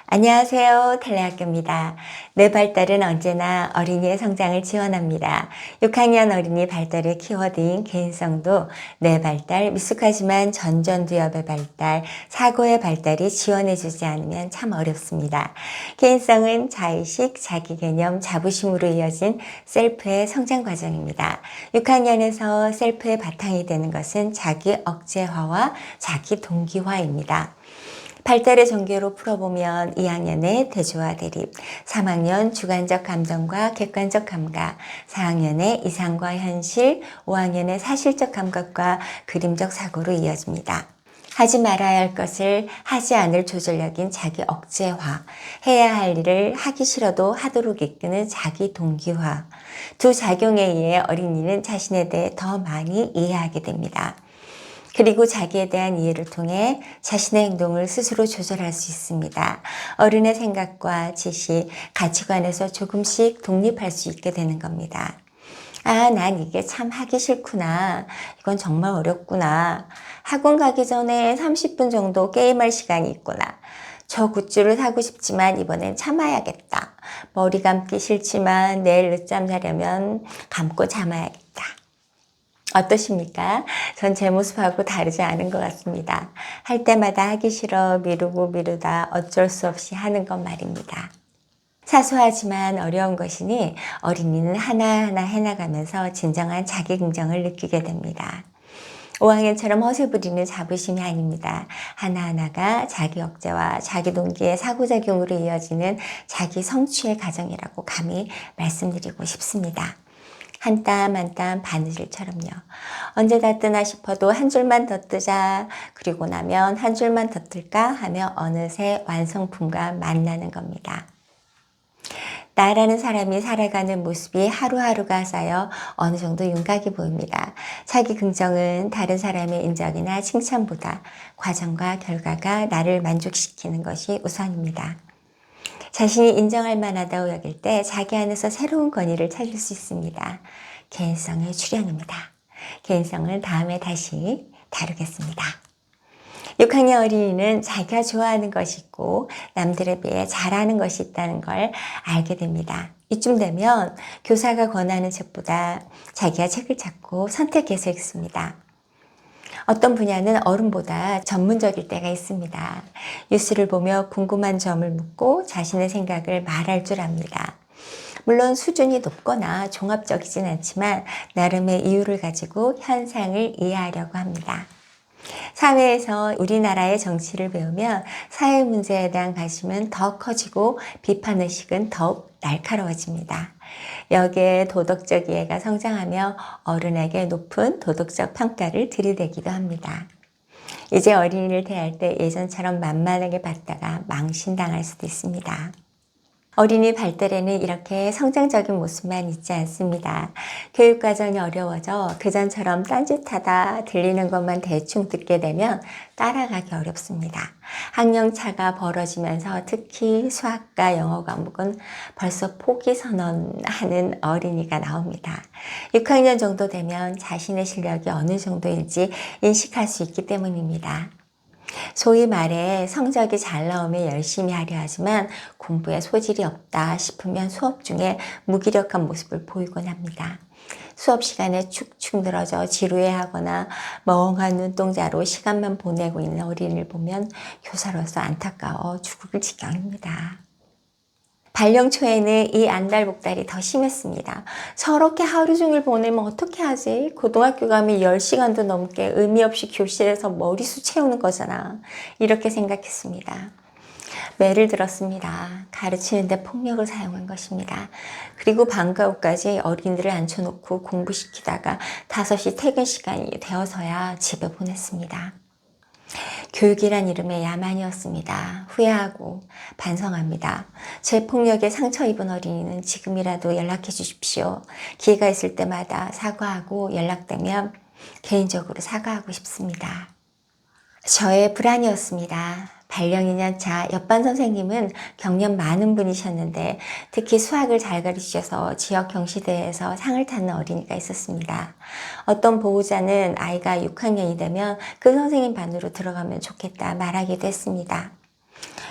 안녕하세요. 텔레학교입니다. 내 발달은 언제나 어린이의 성장을 지원합니다. 6학년 어린이 발달의 키워드인 개인성도 내 발달, 미숙하지만 전전두엽의 발달, 사고의 발달이 지원해주지 않으면 참 어렵습니다. 개인성은 자의식, 자기개념, 자부심으로 이어진 셀프의 성장 과정입니다. 6학년에서 셀프의 바탕이 되는 것은 자기 억제화와 자기 동기화입니다. 발달의 전개로 풀어보면 2학년의 대조와 대립, 3학년 주관적 감정과 객관적 감각, 4학년의 이상과 현실, 5학년의 사실적 감각과 그림적 사고로 이어집니다. 하지 말아야 할 것을 하지 않을 조절력인 자기 억제화, 해야 할 일을 하기 싫어도 하도록 이끄는 자기 동기화, 두 작용에 의해 어린이는 자신에 대해 더 많이 이해하게 됩니다. 그리고 자기에 대한 이해를 통해 자신의 행동을 스스로 조절할 수 있습니다. 어른의 생각과 지식, 가치관에서 조금씩 독립할 수 있게 되는 겁니다. 아, 난 이게 참 하기 싫구나. 이건 정말 어렵구나. 학원 가기 전에 30분 정도 게임할 시간이 있구나. 저 굿즈를 사고 싶지만 이번엔 참아야겠다. 머리 감기 싫지만 내일 늦잠 자려면 감고 참아야겠다. 어떠십니까? 전 제 모습하고 다르지 않은 것 같습니다. 할 때마다 하기 싫어 미루고 미루다 어쩔 수 없이 하는 것 말입니다. 사소하지만 어려운 것이니 어린이는 하나하나 해나가면서 진정한 자기 긍정을 느끼게 됩니다. 5학년처럼 허세 부리는 자부심이 아닙니다. 하나하나가 자기 억제와 자기 동기의 상호작용으로 이어지는 자기 성취의 과정이라고 감히 말씀드리고 싶습니다. 한 땀 한 땀 바느질처럼요. 언제 다 뜨나 싶어도 한 줄만 더 뜨자. 그리고 나면 한 줄만 더 뜰까 하며 어느새 완성품과 만나는 겁니다. 나라는 사람이 살아가는 모습이 하루하루가 쌓여 어느 정도 윤곽이 보입니다. 자기 긍정은 다른 사람의 인정이나 칭찬보다 과정과 결과가 나를 만족시키는 것이 우선입니다. 자신이 인정할 만하다고 여길 때 자기 안에서 새로운 권위를 찾을 수 있습니다. 개인성의 출현입니다. 개인성은 다음에 다시 다루겠습니다. 6학년 어린이는 자기가 좋아하는 것이 있고 남들에 비해 잘하는 것이 있다는 걸 알게 됩니다. 이쯤 되면 교사가 권하는 책보다 자기가 책을 찾고 선택해서 읽습니다. 어떤 분야는 어른보다 전문적일 때가 있습니다. 뉴스를 보며 궁금한 점을 묻고 자신의 생각을 말할 줄 압니다. 물론 수준이 높거나 종합적이진 않지만 나름의 이유를 가지고 현상을 이해하려고 합니다. 사회에서 우리나라의 정치를 배우면 사회 문제에 대한 관심은 더 커지고 비판의식은 더욱 날카로워집니다. 여기에 도덕적 이해가 성장하며 어른에게 높은 도덕적 평가를 들이대기도 합니다. 이제 어린이를 대할 때 예전처럼 만만하게 봤다가 망신당할 수도 있습니다. 어린이 발달에는 이렇게 성장적인 모습만 있지 않습니다. 교육과정이 어려워져 그전처럼 딴짓하다 들리는 것만 대충 듣게 되면 따라가기 어렵습니다. 학령차가 벌어지면서 특히 수학과 영어 과목은 벌써 포기 선언하는 어린이가 나옵니다. 6학년 정도 되면 자신의 실력이 어느 정도인지 인식할 수 있기 때문입니다. 소위 말해 성적이 잘 나오면 열심히 하려 하지만 공부에 소질이 없다 싶으면 수업 중에 무기력한 모습을 보이곤 합니다. 수업 시간에 축축 늘어져 지루해하거나 멍한 눈동자로 시간만 보내고 있는 어린이를 보면 교사로서 안타까워 죽을 지경입니다. 발령 초에는 이 안달복달이 더 심했습니다. 저렇게 하루 종일 보내면 어떻게 하지? 고등학교 가면 10시간도 넘게 의미 없이 교실에서 머리수 채우는 거잖아. 이렇게 생각했습니다. 매를 들었습니다. 가르치는데 폭력을 사용한 것입니다. 그리고 방과 후까지 어린이들을 앉혀놓고 공부시키다가 5시 퇴근 시간이 되어서야 집에 보냈습니다. 교육이란 이름의 야만이었습니다. 후회하고 반성합니다. 제 폭력에 상처 입은 어린이는 지금이라도 연락해 주십시오. 기회가 있을 때마다 사과하고 연락되면 개인적으로 사과하고 싶습니다. 저의 불안이었습니다. 발령 2년 차 옆반 선생님은 경력 많은 분이셨는데 특히 수학을 잘 가르치셔서 지역 경시대회에서 상을 타는 어린이가 있었습니다. 어떤 보호자는 아이가 6학년이 되면 그 선생님 반으로 들어가면 좋겠다 말하기도 했습니다.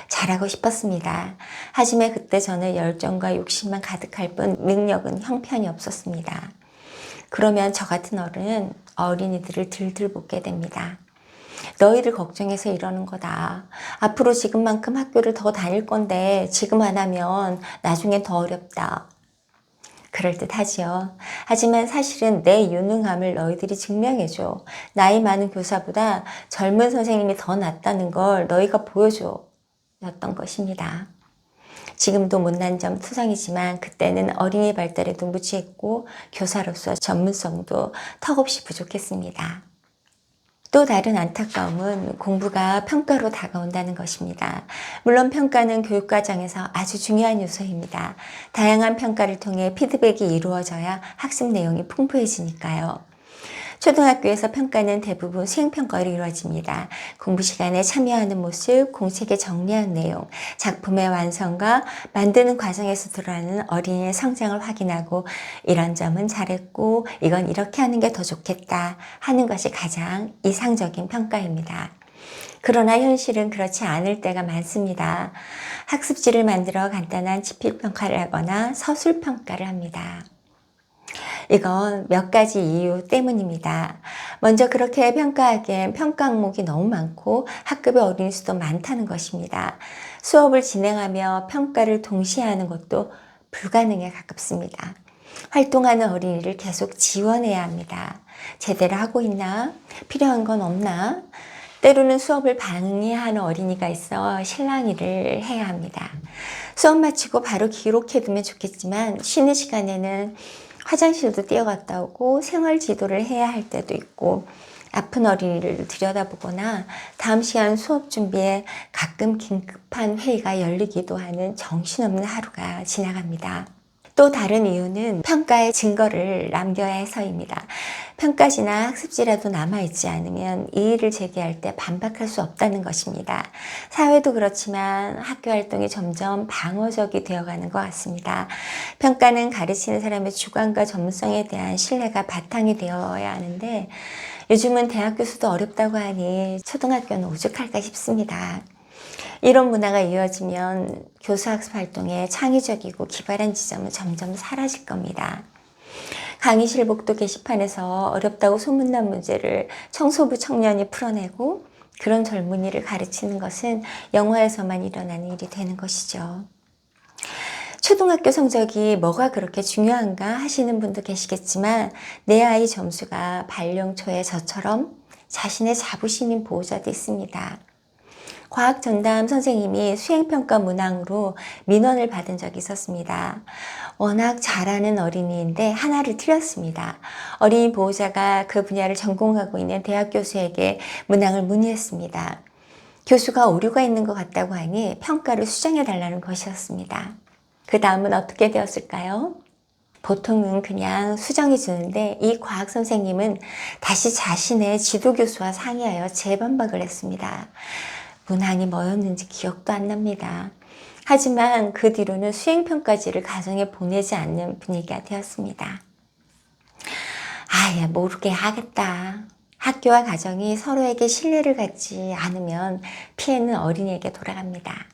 잘하고 싶었습니다. 하지만 그때 저는 열정과 욕심만 가득할 뿐 능력은 형편이 없었습니다. 그러면 저 같은 어른은 어린이들을 들들 볶게 됩니다. 너희를 걱정해서 이러는 거다. 앞으로 지금만큼 학교를 더 다닐 건데 지금 안 하면 나중엔 더 어렵다. 그럴듯하지요. 하지만 사실은 내 유능함을 너희들이 증명해줘. 나이 많은 교사보다 젊은 선생님이 더 낫다는 걸 너희가 보여줘. 였던 것입니다. 지금도 못난 점 투성이지만 그때는 어린이 발달에도 무지했고 교사로서 전문성도 턱없이 부족했습니다. 또 다른 안타까움은 공부가 평가로 다가온다는 것입니다. 물론 평가는 교육과정에서 아주 중요한 요소입니다. 다양한 평가를 통해 피드백이 이루어져야 학습 내용이 풍부해지니까요. 초등학교에서 평가는 대부분 수행평가로 이루어집니다. 공부 시간에 참여하는 모습, 공책에 정리한 내용, 작품의 완성과 만드는 과정에서 드러나는 어린이의 성장을 확인하고 이런 점은 잘했고 이건 이렇게 하는 게 더 좋겠다 하는 것이 가장 이상적인 평가입니다. 그러나 현실은 그렇지 않을 때가 많습니다. 학습지를 만들어 간단한 치필평가를 하거나 서술평가를 합니다. 이건 몇 가지 이유 때문입니다. 먼저 그렇게 평가하기엔 평가 항목이 너무 많고 학급의 어린이 수도 많다는 것입니다. 수업을 진행하며 평가를 동시에 하는 것도 불가능에 가깝습니다. 활동하는 어린이를 계속 지원해야 합니다. 제대로 하고 있나? 필요한 건 없나? 때로는 수업을 방해하는 어린이가 있어 실랑이를 해야 합니다. 수업 마치고 바로 기록해두면 좋겠지만 쉬는 시간에는 화장실도 뛰어갔다 오고 생활 지도를 해야 할 때도 있고 아픈 어린이를 들여다보거나 다음 시간 수업 준비에 가끔 긴급한 회의가 열리기도 하는 정신없는 하루가 지나갑니다. 또 다른 이유는 평가의 증거를 남겨야 해서입니다. 평가지나 학습지라도 남아있지 않으면 이의를 제기할 때 반박할 수 없다는 것입니다. 사회도 그렇지만 학교 활동이 점점 방어적이 되어가는 것 같습니다. 평가는 가르치는 사람의 주관과 전문성에 대한 신뢰가 바탕이 되어야 하는데 요즘은 대학교 수도 어렵다고 하니 초등학교는 오죽할까 싶습니다. 이런 문화가 이어지면 교수학습 활동의 창의적이고 기발한 지점은 점점 사라질 겁니다. 강의실 복도 게시판에서 어렵다고 소문난 문제를 청소부 청년이 풀어내고 그런 젊은이를 가르치는 것은 영화에서만 일어나는 일이 되는 것이죠. 초등학교 성적이 뭐가 그렇게 중요한가 하시는 분도 계시겠지만 내 아이 점수가 발령초의 저처럼 자신의 자부심인 보호자도 있습니다. 과학 전담 선생님이 수행평가 문항으로 민원을 받은 적이 있었습니다. 워낙 잘하는 어린이인데 하나를 틀렸습니다. 어린이 보호자가 그 분야를 전공하고 있는 대학 교수에게 문항을 문의했습니다. 교수가 오류가 있는 것 같다고 하니 평가를 수정해 달라는 것이었습니다. 그 다음은 어떻게 되었을까요? 보통은 그냥 수정해 주는데 이 과학 선생님은 다시 자신의 지도교수와 상의하여 재반박을 했습니다. 문항이 뭐였는지 기억도 안 납니다. 하지만 그 뒤로는 수행평가지를 가정에 보내지 않는 분위기가 되었습니다. 아예 모르게 하겠다. 학교와 가정이 서로에게 신뢰를 갖지 않으면 피해는 어린이에게 돌아갑니다.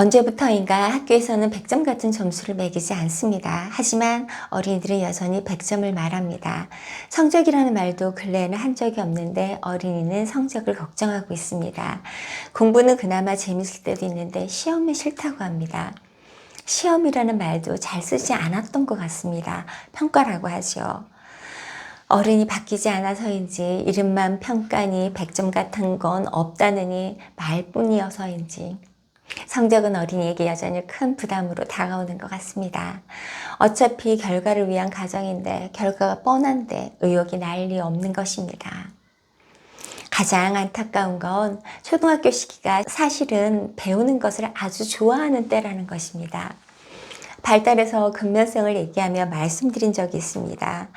언제부터인가 학교에서는 100점 같은 점수를 매기지 않습니다. 하지만 어린이들은 여전히 100점을 말합니다. 성적이라는 말도 근래에는 한 적이 없는데 어린이는 성적을 걱정하고 있습니다. 공부는 그나마 재밌을 때도 있는데 시험은 싫다고 합니다. 시험이라는 말도 잘 쓰지 않았던 것 같습니다. 평가라고 하죠. 어른이 바뀌지 않아서인지 이름만 평가니 100점 같은 건 없다느니 말뿐이어서인지 성적은 어린이에게 여전히 큰 부담으로 다가오는 것 같습니다. 어차피 결과를 위한 과정인데 결과가 뻔한데 의욕이 난리 없는 것입니다. 가장 안타까운 건 초등학교 시기가 사실은 배우는 것을 아주 좋아하는 때라는 것입니다. 발달해서 근면성을 얘기하며 말씀드린 적이 있습니다.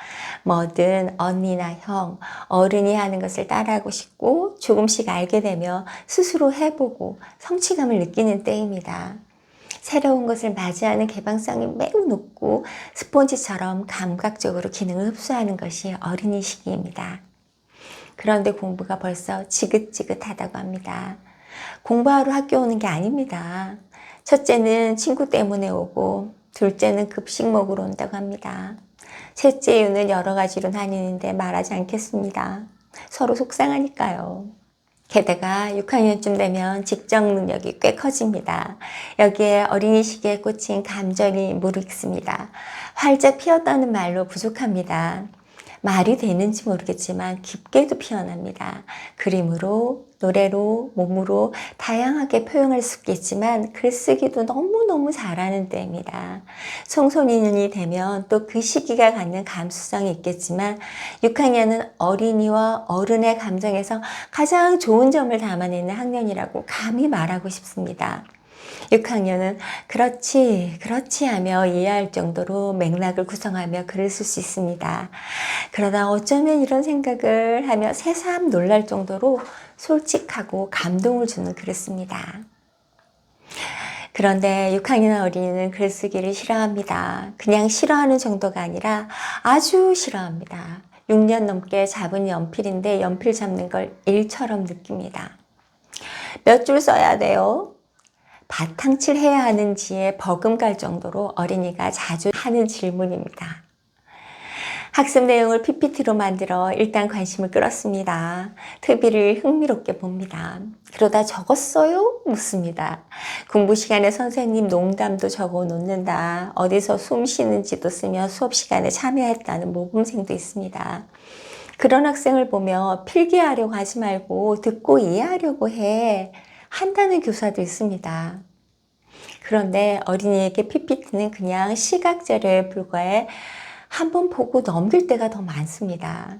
뭐든 언니나 형, 어른이 하는 것을 따라하고 싶고 조금씩 알게 되며 스스로 해보고 성취감을 느끼는 때입니다. 새로운 것을 맞이하는 개방성이 매우 높고 스폰지처럼 감각적으로 기능을 흡수하는 것이 어린이 시기입니다. 그런데 공부가 벌써 지긋지긋하다고 합니다. 공부하러 학교 오는 게 아닙니다. 첫째는 친구 때문에 오고, 둘째는 급식 먹으러 온다고 합니다. 셋째 이유는 여러 가지로 나뉘는데 말하지 않겠습니다. 서로 속상하니까요. 게다가 6학년쯤 되면 직정 능력이 꽤 커집니다. 여기에 어린이 시기에 꽂힌 감정이 무르익습니다. 활짝 피었다는 말로 부족합니다. 말이 되는지 모르겠지만 깊게도 피어납니다. 그림으로, 노래로, 몸으로 다양하게 표현할 수 있겠지만 글쓰기도 너무너무 잘하는 때입니다. 청소년이 되면 또 그 시기가 갖는 감수성이 있겠지만 6학년은 어린이와 어른의 감정에서 가장 좋은 점을 담아내는 학년이라고 감히 말하고 싶습니다. 6학년은 그렇지, 그렇지 하며 이해할 정도로 맥락을 구성하며 글을 쓸 수 있습니다. 그러다 어쩌면 이런 생각을 하며 새삼 놀랄 정도로 솔직하고 감동을 주는 글을 씁니다. 그런데 6학년 어린이는 글쓰기를 싫어합니다. 그냥 싫어하는 정도가 아니라 아주 싫어합니다. 6년 넘게 잡은 연필인데 연필 잡는 걸 일처럼 느낍니다. 몇 줄 써야 돼요? 바탕칠 해야 하는지에 버금갈 정도로 어린이가 자주 하는 질문입니다. 학습 내용을 PPT로 만들어 일단 관심을 끌었습니다. 트비를 흥미롭게 봅니다. 그러다 적었어요? 묻습니다. 공부 시간에 선생님 농담도 적어 놓는다. 어디서 숨 쉬는지도 쓰며 수업 시간에 참여했다는 모범생도 있습니다. 그런 학생을 보며 필기하려고 하지 말고 듣고 이해하려고 해. 한다는 교사도 있습니다. 그런데 어린이에게 PPT는 그냥 시각 자료에 불과해 한번 보고 넘길 때가 더 많습니다.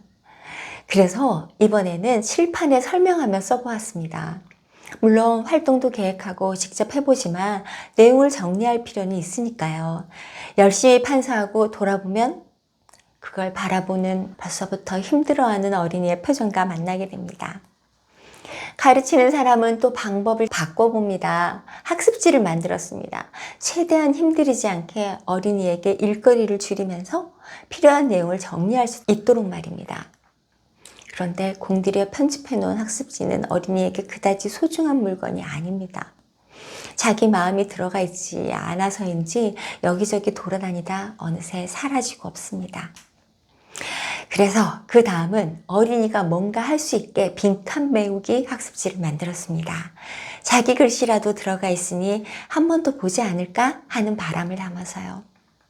그래서 이번에는 칠판에 설명하며 써보았습니다. 물론 활동도 계획하고 직접 해보지만 내용을 정리할 필요는 있으니까요. 열심히 판사하고 돌아보면 그걸 바라보는 벌써부터 힘들어하는 어린이의 표정과 만나게 됩니다. 가르치는 사람은 또 방법을 바꿔봅니다. 학습지를 만들었습니다. 최대한 힘들이지 않게 어린이에게 일거리를 줄이면서 필요한 내용을 정리할 수 있도록 말입니다. 그런데 공들여 편집해 놓은 학습지는 어린이에게 그다지 소중한 물건이 아닙니다. 자기 마음이 들어가 있지 않아서인지 여기저기 돌아다니다 어느새 사라지고 없습니다. 그래서 그 다음은 어린이가 뭔가 할 수 있게 빈칸 메우기 학습지를 만들었습니다. 자기 글씨라도 들어가 있으니 한 번 더 보지 않을까 하는 바람을 담아서요.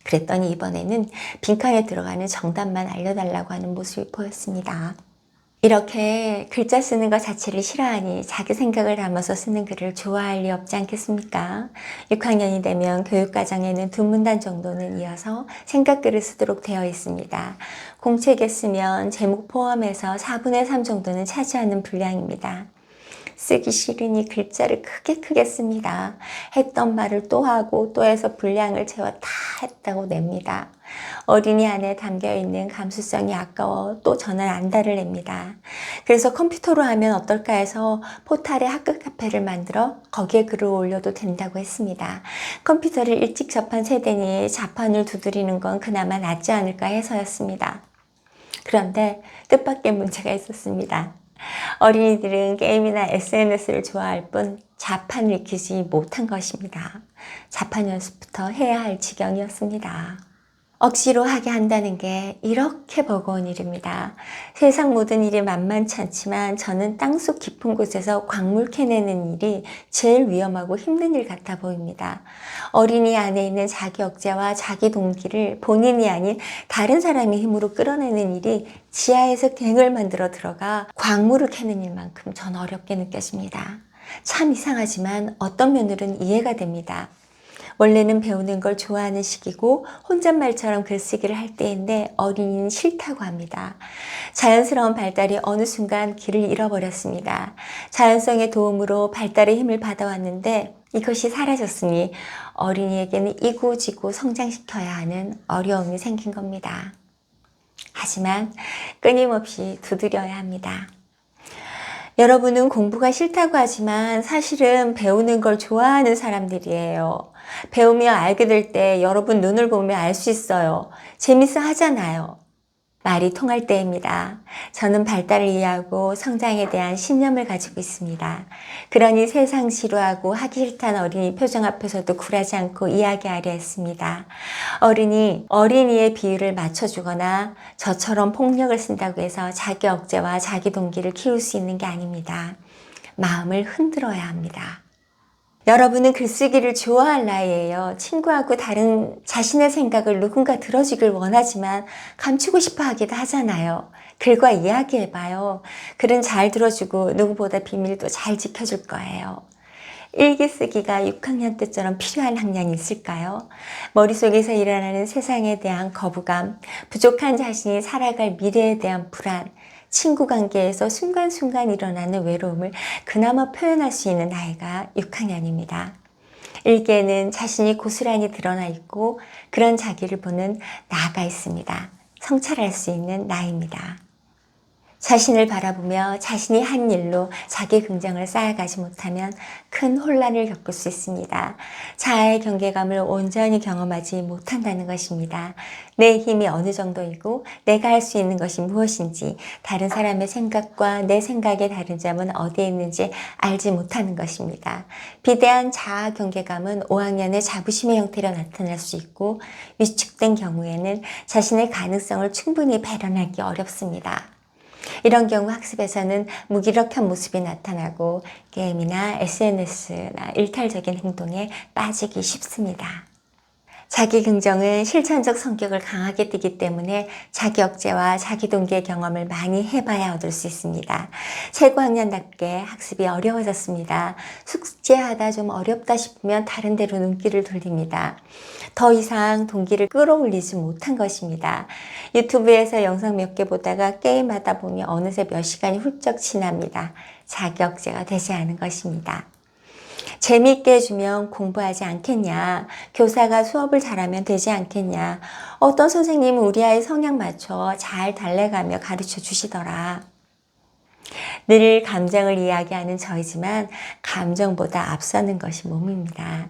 그랬더니 이번에는 빈칸에 들어가는 정답만 알려달라고 하는 모습이 보였습니다. 이렇게 글자 쓰는 것 자체를 싫어하니 자기 생각을 담아서 쓰는 글을 좋아할 리 없지 않겠습니까? 6학년이 되면 교육과정에는 두 문단 정도는 이어서 생각글을 쓰도록 되어 있습니다. 공책에 쓰면 제목 포함해서 4분의 3 정도는 차지하는 분량입니다. 쓰기 싫으니 글자를 크게 씁니다. 했던 말을 또 하고 또 해서 분량을 채워 다 했다고 냅니다. 어린이 안에 담겨있는 감수성이 아까워 또 저는 안달을 냅니다. 그래서 컴퓨터로 하면 어떨까 해서 포탈에 학급 카페를 만들어 거기에 글을 올려도 된다고 했습니다. 컴퓨터를 일찍 접한 세대니 자판을 두드리는 건 그나마 낫지 않을까 해서였습니다. 그런데 뜻밖의 문제가 있었습니다. 어린이들은 게임이나 SNS를 좋아할 뿐 자판을 익히지 못한 것입니다. 자판 연습부터 해야 할 지경이었습니다. 억지로 하게 한다는 게 이렇게 버거운 일입니다. 세상 모든 일이 만만치 않지만 저는 땅속 깊은 곳에서 광물 캐내는 일이 제일 위험하고 힘든 일 같아 보입니다. 어린이 안에 있는 자기 억제와 자기 동기를 본인이 아닌 다른 사람의 힘으로 끌어내는 일이 지하에서 갱을 만들어 들어가 광물을 캐는 일만큼 전 어렵게 느껴집니다. 참 이상하지만 어떤 면으로는 이해가 됩니다. 원래는 배우는 걸 좋아하는 시기고 혼잣말처럼 글쓰기를 할 때인데 어린이는 싫다고 합니다. 자연스러운 발달이 어느 순간 길을 잃어버렸습니다. 자연성의 도움으로 발달의 힘을 받아왔는데 이것이 사라졌으니 어린이에게는 이고지고 성장시켜야 하는 어려움이 생긴 겁니다. 하지만 끊임없이 두드려야 합니다. 여러분은 공부가 싫다고 하지만 사실은 배우는 걸 좋아하는 사람들이에요. 배우며 알게 될 때 여러분 눈을 보면 알 수 있어요. 재밌어 하잖아요. 말이 통할 때입니다. 저는 발달을 이해하고 성장에 대한 신념을 가지고 있습니다. 그러니 세상 지루하고 하기 싫다는 어린이 표정 앞에서도 굴하지 않고 이야기하려 했습니다. 어린이의 비율을 맞춰주거나 저처럼 폭력을 쓴다고 해서 자기 억제와 자기 동기를 키울 수 있는 게 아닙니다. 마음을 흔들어야 합니다. 여러분은 글쓰기를 좋아할 나이에요. 친구하고 다른 자신의 생각을 누군가 들어주길 원하지만 감추고 싶어 하기도 하잖아요. 글과 이야기해봐요. 글은 잘 들어주고 누구보다 비밀도 잘 지켜줄 거예요. 일기 쓰기가 6학년 때처럼 필요한 학년이 있을까요? 머릿속에서 일어나는 세상에 대한 거부감, 부족한 자신이 살아갈 미래에 대한 불안, 친구 관계에서 순간순간 일어나는 외로움을 그나마 표현할 수 있는 나이가 6학년입니다. 일기에는 자신이 고스란히 드러나 있고 그런 자기를 보는 나가 있습니다. 성찰할 수 있는 나이입니다. 자신을 바라보며 자신이 한 일로 자기 긍정을 쌓아가지 못하면 큰 혼란을 겪을 수 있습니다. 자아의 경계감을 온전히 경험하지 못한다는 것입니다. 내 힘이 어느 정도이고 내가 할 수 있는 것이 무엇인지, 다른 사람의 생각과 내 생각의 다른 점은 어디에 있는지 알지 못하는 것입니다. 비대한 자아 경계감은 5학년의 자부심의 형태로 나타날 수 있고, 위축된 경우에는 자신의 가능성을 충분히 발현하기 어렵습니다. 이런 경우 학습에서는 무기력한 모습이 나타나고 게임이나 SNS나 일탈적인 행동에 빠지기 쉽습니다. 자기 긍정은 실천적 성격을 강하게 띠기 때문에 자기 억제와 자기 동기의 경험을 많이 해봐야 얻을 수 있습니다. 최고학년답게 학습이 어려워졌습니다. 숙제하다 좀 어렵다 싶으면 다른 데로 눈길을 돌립니다. 더 이상 동기를 끌어올리지 못한 것입니다. 유튜브에서 영상 몇 개 보다가 게임하다 보니 어느새 몇 시간이 훌쩍 지납니다. 자기 억제가 되지 않은 것입니다. 재미있게 해주면 공부하지 않겠냐, 교사가 수업을 잘하면 되지 않겠냐, 어떤 선생님은 우리 아이 성향 맞춰 잘 달래가며 가르쳐 주시더라. 늘 감정을 이야기하는 저이지만 감정보다 앞서는 것이 몸입니다.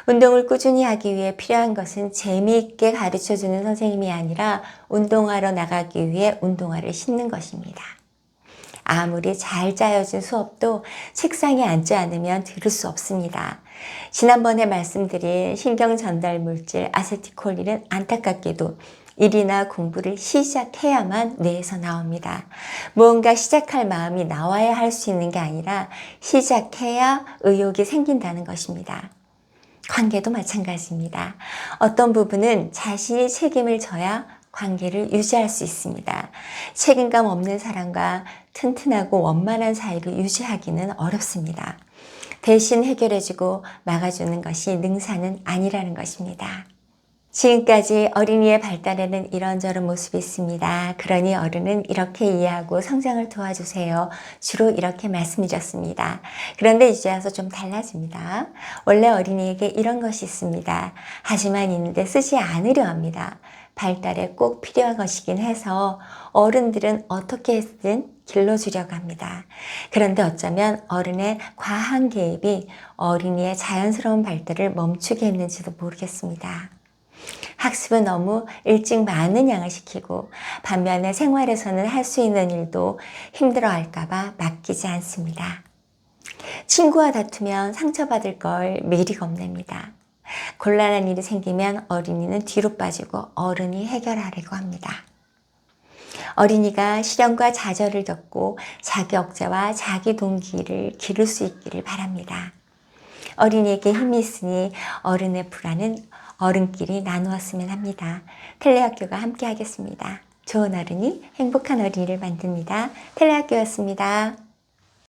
운동을 꾸준히 하기 위해 필요한 것은 재미있게 가르쳐주는 선생님이 아니라 운동하러 나가기 위해 운동화를 신는 것입니다. 아무리 잘 짜여진 수업도 책상에 앉지 않으면 들을 수 없습니다. 지난번에 말씀드린 신경 전달 물질 아세틸콜린은 안타깝게도 일이나 공부를 시작해야만 뇌에서 나옵니다. 무언가 시작할 마음이 나와야 할 수 있는 게 아니라 시작해야 의욕이 생긴다는 것입니다. 관계도 마찬가지입니다. 어떤 부분은 자신이 책임을 져야 관계를 유지할 수 있습니다. 책임감 없는 사람과 튼튼하고 원만한 사이를 유지하기는 어렵습니다. 대신 해결해주고 막아주는 것이 능사는 아니라는 것입니다. 지금까지 어린이의 발달에는 이런저런 모습이 있습니다. 그러니 어른은 이렇게 이해하고 성장을 도와주세요. 주로 이렇게 말씀드렸습니다. 그런데 이제 와서 좀 달라집니다. 원래 어린이에게 이런 것이 있습니다. 하지만 있는데 쓰지 않으려 합니다. 발달에 꼭 필요한 것이긴 해서 어른들은 어떻게 해서든 길러주려고 합니다. 그런데 어쩌면 어른의 과한 개입이 어린이의 자연스러운 발달을 멈추게 했는지도 모르겠습니다. 학습은 너무 일찍 많은 양을 시키고 반면에 생활에서는 할 수 있는 일도 힘들어할까봐 맡기지 않습니다. 친구와 다투면 상처받을 걸 미리 겁냅니다. 곤란한 일이 생기면 어린이는 뒤로 빠지고 어른이 해결하려고 합니다. 어린이가 시련과 좌절을 겪고 자기 억제와 자기 동기를 기를 수 있기를 바랍니다. 어린이에게 힘이 있으니 어른의 불안은 어른끼리 나누었으면 합니다. 텔레학교가 함께 하겠습니다. 좋은 어른이 행복한 어린이를 만듭니다. 텔레학교였습니다.